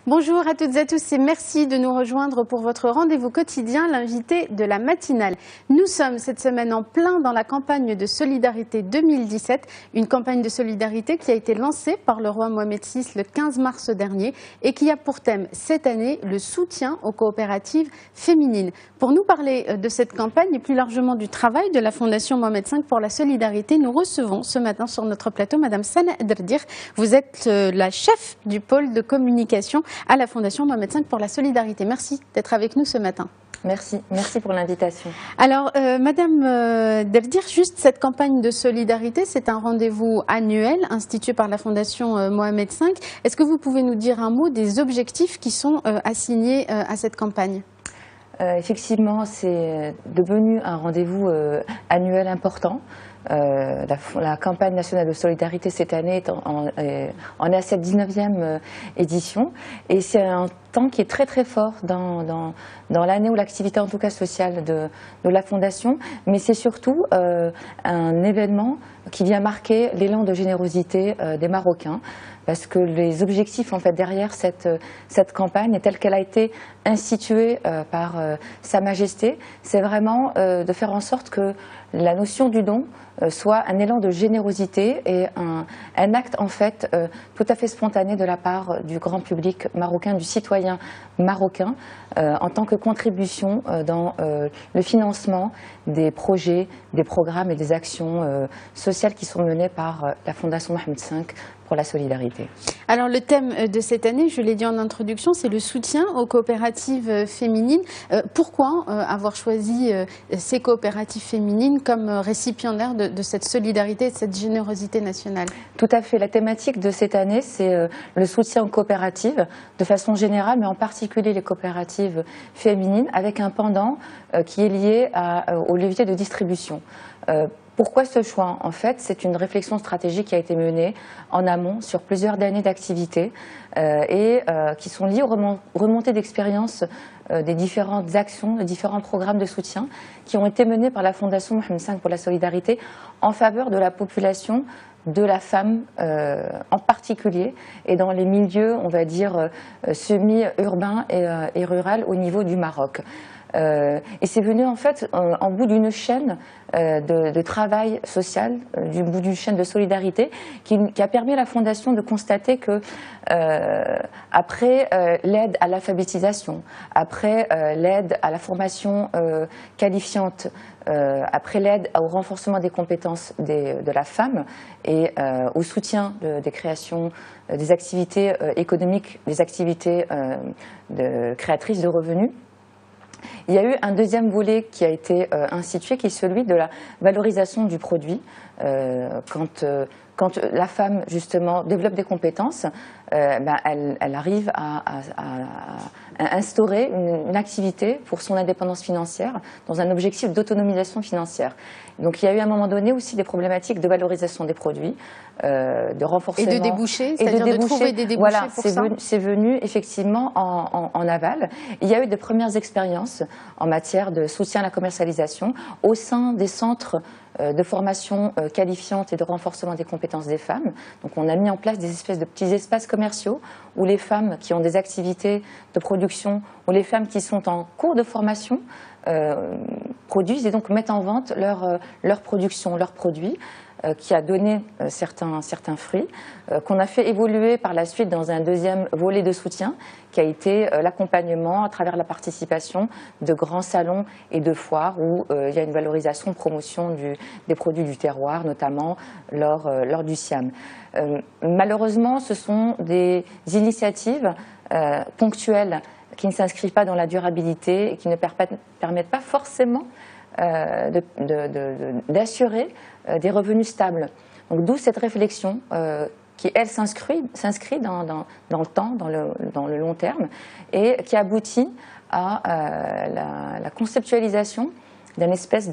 Bonjour à toutes et à tous et merci de nous rejoindre pour votre rendez-vous quotidien, l'invité de la matinale. Nous sommes cette semaine en plein dans la campagne de solidarité 2017, une campagne de solidarité qui a été lancée par le roi Mohamed VI le 15 mars dernier et qui a pour thème cette année le soutien aux coopératives féminines. Pour nous parler de cette campagne et plus largement du travail de la Fondation Mohamed V pour la solidarité, nous recevons ce matin sur notre plateau Madame Sana Derdir. Vous êtes la chef du pôle de communication à la Fondation Mohamed V pour la solidarité. Merci d'être avec nous ce matin. Merci pour l'invitation. Alors, Madame Derdir, juste cette campagne de solidarité, c'est un rendez-vous annuel institué par la Fondation Mohamed V. Est-ce que vous pouvez nous dire un mot des objectifs qui sont assignés à cette campagne ? Effectivement, c'est devenu un rendez-vous annuel important. La campagne nationale de solidarité cette année en est à cette 19e édition et c'est un temps qui est très fort dans l'année où l'activité en tout cas sociale de la Fondation, mais c'est surtout un événement qui vient marquer l'élan de générosité des Marocains, parce que les objectifs en fait derrière cette campagne telle qu'elle a été instituée par Sa Majesté, c'est vraiment de faire en sorte que la notion du don soit un élan de générosité et un acte en fait tout à fait spontané de la part du grand public marocain, du citoyen marocain, en tant que contribution dans le financement des projets, des programmes et des actions sociales qui sont menées par la Fondation Mohamed V pour la solidarité. Alors le thème de cette année, je l'ai dit en introduction, c'est le soutien aux coopératives féminines. Pourquoi avoir choisi ces coopératives féminines comme récipiendaires de cette solidarité et de cette générosité nationale? Tout à fait. La thématique de cette année, c'est le soutien aux coopératives de façon générale, mais en particulier les coopératives féminines, avec un pendant qui est lié au levier de distribution. Pourquoi ce choix? En fait, c'est une réflexion stratégique qui a été menée en amont sur plusieurs années d'activité et qui sont liées aux remontées d'expérience des différentes actions, des différents programmes de soutien qui ont été menés par la Fondation Mohamed V pour la solidarité en faveur de la population, de la femme en particulier, et dans les milieux, on va dire, semi-urbains et ruraux au niveau du Maroc. Et c'est venu en fait en bout d'une chaîne de travail social, du bout d'une chaîne de solidarité qui a permis à la Fondation de constater que après l'aide à l'alphabétisation, après l'aide à la formation qualifiante, après l'aide au renforcement des compétences de la femme et au soutien des créations, des activités économiques, des activités créatrices de revenus, il y a eu un deuxième volet qui a été institué, qui est celui de la valorisation du produit. Quand la femme, justement, développe des compétences, elle arrive à instaurer une activité pour son indépendance financière dans un objectif d'autonomisation financière. Donc il y a eu à un moment donné aussi des problématiques de valorisation des produits, de renforcement. Et de débouchés, c'est-à-dire de trouver des débouchés voilà, pour ça. C'est venu effectivement en aval. Il y a eu de premières expériences en matière de soutien à la commercialisation au sein des centres de formation qualifiante et de renforcement des compétences des femmes. Donc on a mis en place des espèces de petits espaces commerciaux où les femmes qui ont des activités de production, ou les femmes qui sont en cours de formation produisent et donc mettent en vente leur production, leurs produits, qui a donné certains fruits, qu'on a fait évoluer par la suite dans un deuxième volet de soutien, qui a été l'accompagnement à travers la participation de grands salons et de foires où il y a une valorisation, promotion des produits du terroir, notamment lors du Siam. Malheureusement, ce sont des initiatives ponctuelles qui ne s'inscrivent pas dans la durabilité et qui ne permettent pas forcément d'assurer des revenus stables. Donc d'où cette réflexion qui, elle, s'inscrit dans le temps, dans le long terme, et qui aboutit à la conceptualisation d'un espèce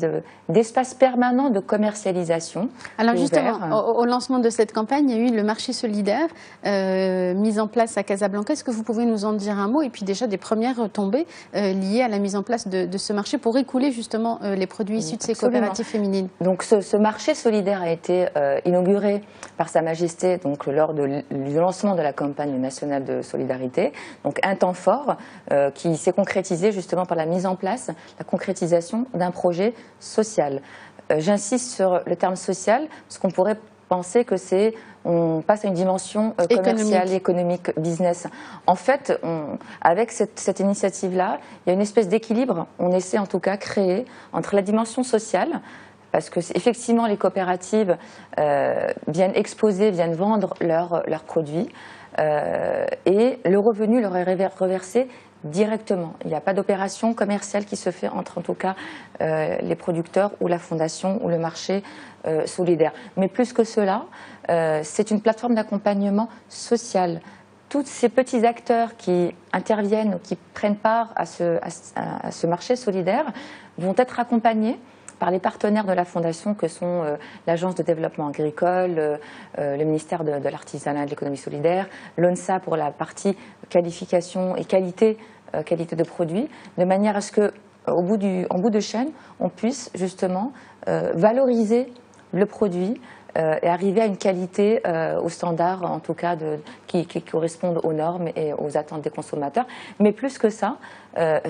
d'espace permanent de commercialisation. Alors justement, au lancement de cette campagne, il y a eu le marché solidaire mis en place à Casablanca. Est-ce que vous pouvez nous en dire un mot? Et puis déjà des premières tombées liées à la mise en place de ce marché pour écouler justement les produits issus de ces coopératives féminines. Donc ce marché solidaire a été inauguré par Sa Majesté donc, lors du lancement de la campagne nationale de solidarité. Donc un temps fort qui s'est concrétisé justement par la mise en place, la concrétisation d'un projet social. J'insiste sur le terme social parce qu'on pourrait penser que on passe à une dimension commerciale, économique, business. En fait, avec cette initiative-là, il y a une espèce d'équilibre, on essaie en tout cas créer entre la dimension sociale, parce que effectivement les coopératives viennent exposer, viennent vendre leurs produits, et le revenu leur est reversé directement. Il n'y a pas d'opération commerciale qui se fait entre en tout cas les producteurs ou la fondation ou le marché solidaire. Mais plus que cela, c'est une plateforme d'accompagnement social. Tous ces petits acteurs qui interviennent ou qui prennent part à ce marché solidaire vont être accompagnés par les partenaires de la Fondation que sont l'Agence de développement agricole, le ministère de l'Artisanat et de l'économie solidaire, l'ONSA pour la partie qualification et qualité de produits, de manière à ce qu'en bout de chaîne, on puisse justement valoriser le produit et arriver à une qualité aux standards, en tout cas, qui correspondent aux normes et aux attentes des consommateurs. Mais plus que ça,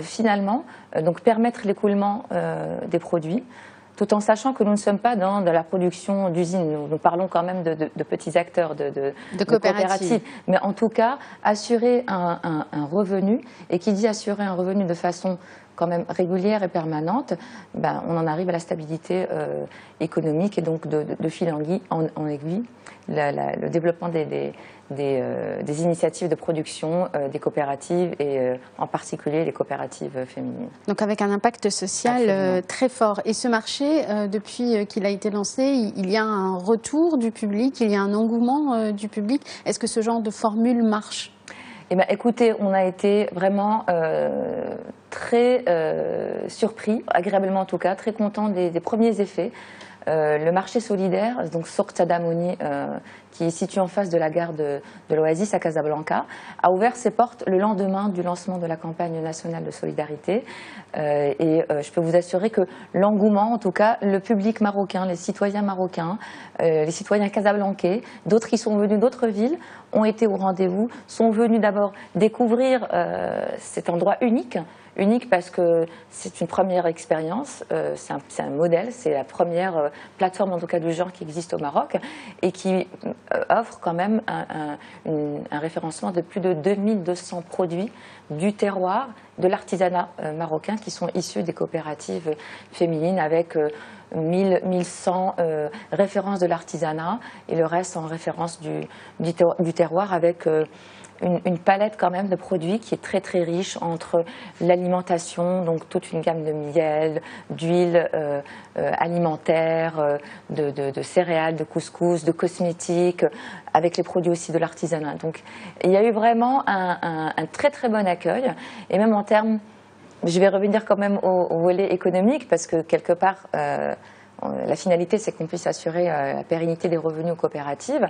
finalement, donc permettre l'écoulement des produits, tout en sachant que nous ne sommes pas dans de la production d'usines. Nous parlons quand même de petits acteurs, de coopératives. Mais en tout cas, assurer un revenu, et qui dit assurer un revenu de façon quand même régulière et permanente, ben, on en arrive à la stabilité économique et donc de fil en aiguille, le développement des initiatives de production des coopératives et en particulier les coopératives féminines. Donc avec un impact social très fort. Et ce marché, depuis qu'il a été lancé, il y a un retour du public, il y a un engouement du public. Est-ce que ce genre de formule marche ? Eh bien, écoutez, on a été vraiment très surpris, agréablement en tout cas, très contents des premiers effets. Le marché solidaire, donc Souk Tadamoni, qui est situé en face de la gare de l'Oasis à Casablanca, a ouvert ses portes le lendemain du lancement de la campagne nationale de solidarité. Je peux vous assurer que l'engouement, en tout cas, le public marocain, les citoyens marocains, les citoyens casablancais, d'autres qui sont venus d'autres villes, ont été au rendez-vous, sont venus d'abord découvrir cet endroit unique parce que c'est une première expérience, c'est un modèle, c'est la première plateforme en tout cas du genre qui existe au Maroc et qui offre quand même un référencement de plus de 2200 produits du terroir, de l'artisanat marocain qui sont issus des coopératives féminines avec 1100 références de l'artisanat et le reste en référence du terroir avec une palette quand même de produits qui est très très riche entre l'alimentation, donc toute une gamme de miel, d'huile alimentaire, de céréales, de couscous, de cosmétiques, avec les produits aussi de l'artisanat. Donc il y a eu vraiment un très très bon accueil et même en termes, je vais revenir quand même au volet économique parce que quelque part la finalité, c'est qu'on puisse assurer la pérennité des revenus aux coopératives.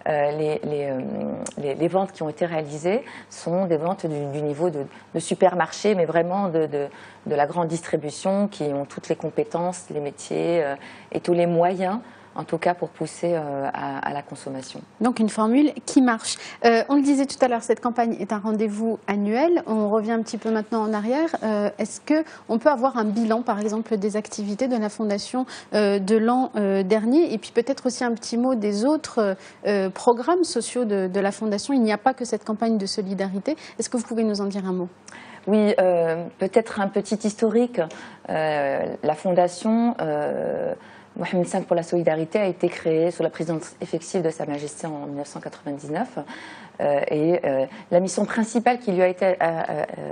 Les ventes qui ont été réalisées sont des ventes du niveau de supermarché, mais vraiment de la grande distribution, qui ont toutes les compétences, les métiers et tous les moyens, en tout cas pour pousser à la consommation. Donc une formule qui marche. On le disait tout à l'heure, cette campagne est un rendez-vous annuel. On revient un petit peu maintenant en arrière. Est-ce qu'on peut avoir un bilan, par exemple, des activités de la Fondation de l'an dernier? Et puis peut-être aussi un petit mot des autres programmes sociaux de la Fondation. Il n'y a pas que cette campagne de solidarité. Est-ce que vous pouvez nous en dire un mot? Oui, peut-être un petit historique. La Fondation Mohamed V pour la solidarité a été créée sous la présidence effective de Sa Majesté en 1999. La mission principale qui lui a été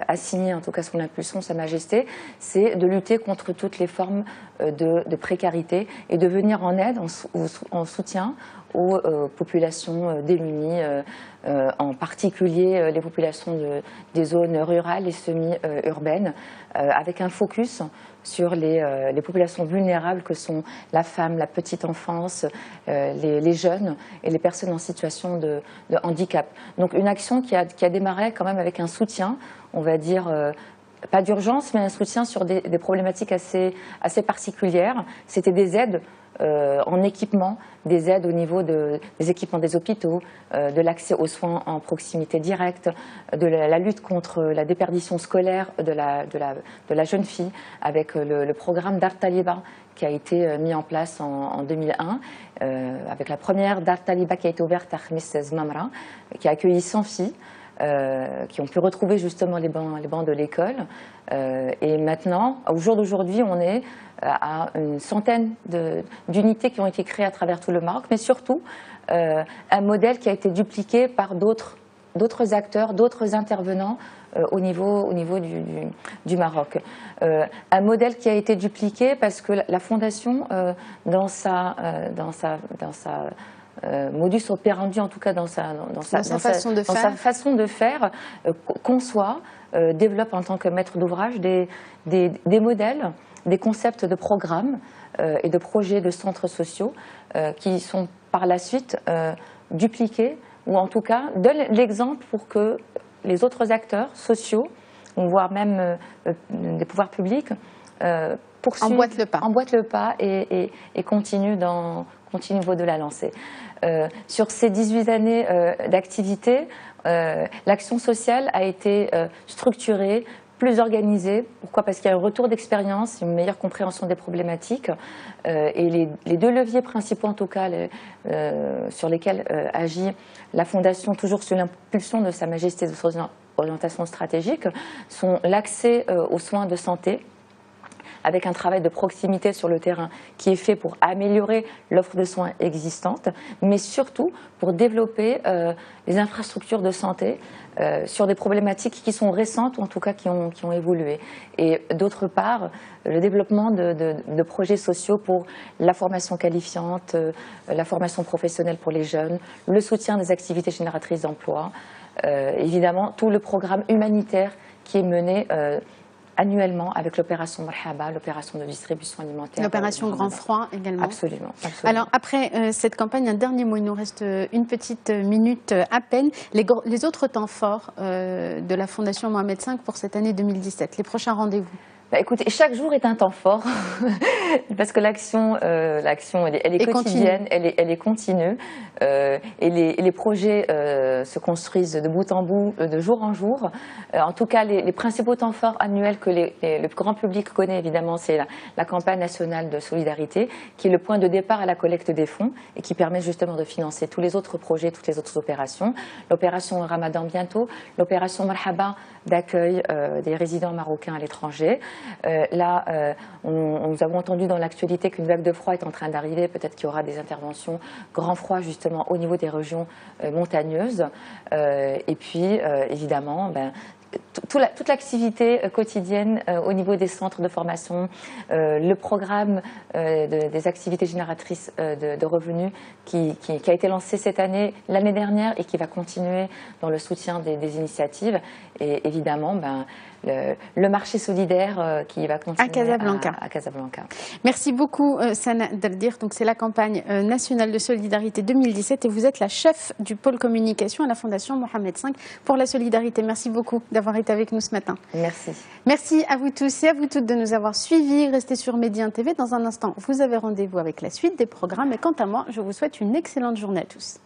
assignée, en tout cas sous l'impulsion de Sa Majesté, c'est de lutter contre toutes les formes de précarité et de venir en aide, en soutien aux populations démunies, en particulier les populations des zones rurales et semi-urbaines, avec un focus sur les populations vulnérables que sont la femme, la petite enfance, les jeunes et les personnes en situation de handicap. Donc une action qui a démarré quand même avec un soutien, on va dire, pas d'urgence, mais un soutien sur des problématiques assez particulières. C'était des aides en équipement, des aides au niveau des équipements des hôpitaux, de l'accès aux soins en proximité directe, de la lutte contre la déperdition scolaire de la jeune fille, avec le programme Dar Taliba qui a été mis en place en 2001, avec la première Dar Taliba qui a été ouverte à Khamis Zmamra, qui a accueilli 100 filles. Qui ont pu retrouver justement les bancs de l'école. Et maintenant, au jour d'aujourd'hui, on est à une centaine d'unités qui ont été créées à travers tout le Maroc, mais surtout un modèle qui a été dupliqué par d'autres acteurs, d'autres intervenants au niveau du Maroc. Un modèle qui a été dupliqué parce que la Fondation, dans sa modus operandi, en tout cas dans sa façon de faire, conçoit, développe en tant que maître d'ouvrage des modèles, des concepts de programmes et de projets de centres sociaux qui sont par la suite dupliqués, ou en tout cas donnent l'exemple pour que les autres acteurs sociaux, voire même des pouvoirs publics, emboîtent le pas et continuent au niveau de la lancée. Sur ces 18 années d'activité, l'action sociale a été structurée, plus organisée. Pourquoi? Parce qu'il y a un retour d'expérience, une meilleure compréhension des problématiques. Et les deux leviers principaux, en tout cas, sur lesquels agit la Fondation, toujours sous l'impulsion de Sa Majesté de son orientation stratégique, sont l'accès aux soins de santé, avec un travail de proximité sur le terrain qui est fait pour améliorer l'offre de soins existante, mais surtout pour développer les infrastructures de santé sur des problématiques qui sont récentes, ou en tout cas qui ont évolué. Et d'autre part, le développement de projets sociaux pour la formation qualifiante, la formation professionnelle pour les jeunes, le soutien des activités génératrices d'emploi, évidemment tout le programme humanitaire qui est mené annuellement avec l'opération Marhaba, l'opération de distribution alimentaire. L'opération Grand Froid également. Absolument. Alors après cette campagne, un dernier mot, il nous reste une petite minute à peine. Les autres temps forts de la Fondation Mohamed V pour cette année 2017, les prochains rendez-vous? Écoutez, chaque jour est un temps fort parce que l'action elle est quotidienne, elle est continue et les projets se construisent de bout en bout, de jour en jour. En tout cas, les principaux temps forts annuels que le grand public connaît évidemment, c'est la campagne nationale de solidarité qui est le point de départ à la collecte des fonds et qui permet justement de financer tous les autres projets, toutes les autres opérations. L'opération Ramadan bientôt, l'opération Marhaba d'accueil des résidents marocains à l'étranger. Nous avons entendu dans l'actualité qu'une vague de froid est en train d'arriver. Peut-être qu'il y aura des interventions grand froid justement au niveau des régions montagneuses. Et puis, évidemment, toute l'activité quotidienne au niveau des centres de formation, le programme des activités génératrices de revenus qui a été lancé cette année, l'année dernière et qui va continuer dans le soutien des initiatives. Et évidemment, le marché solidaire qui va continuer à Casablanca. Merci beaucoup Sana Dardir. Donc c'est la campagne nationale de solidarité 2017 et vous êtes la chef du pôle communication à la Fondation Mohamed V pour la solidarité. Merci beaucoup d'avoir été avec nous ce matin. Merci. Merci à vous tous et à vous toutes de nous avoir suivis. Restez sur Média TV. Dans un instant, vous avez rendez-vous avec la suite des programmes. Et quant à moi, je vous souhaite une excellente journée à tous.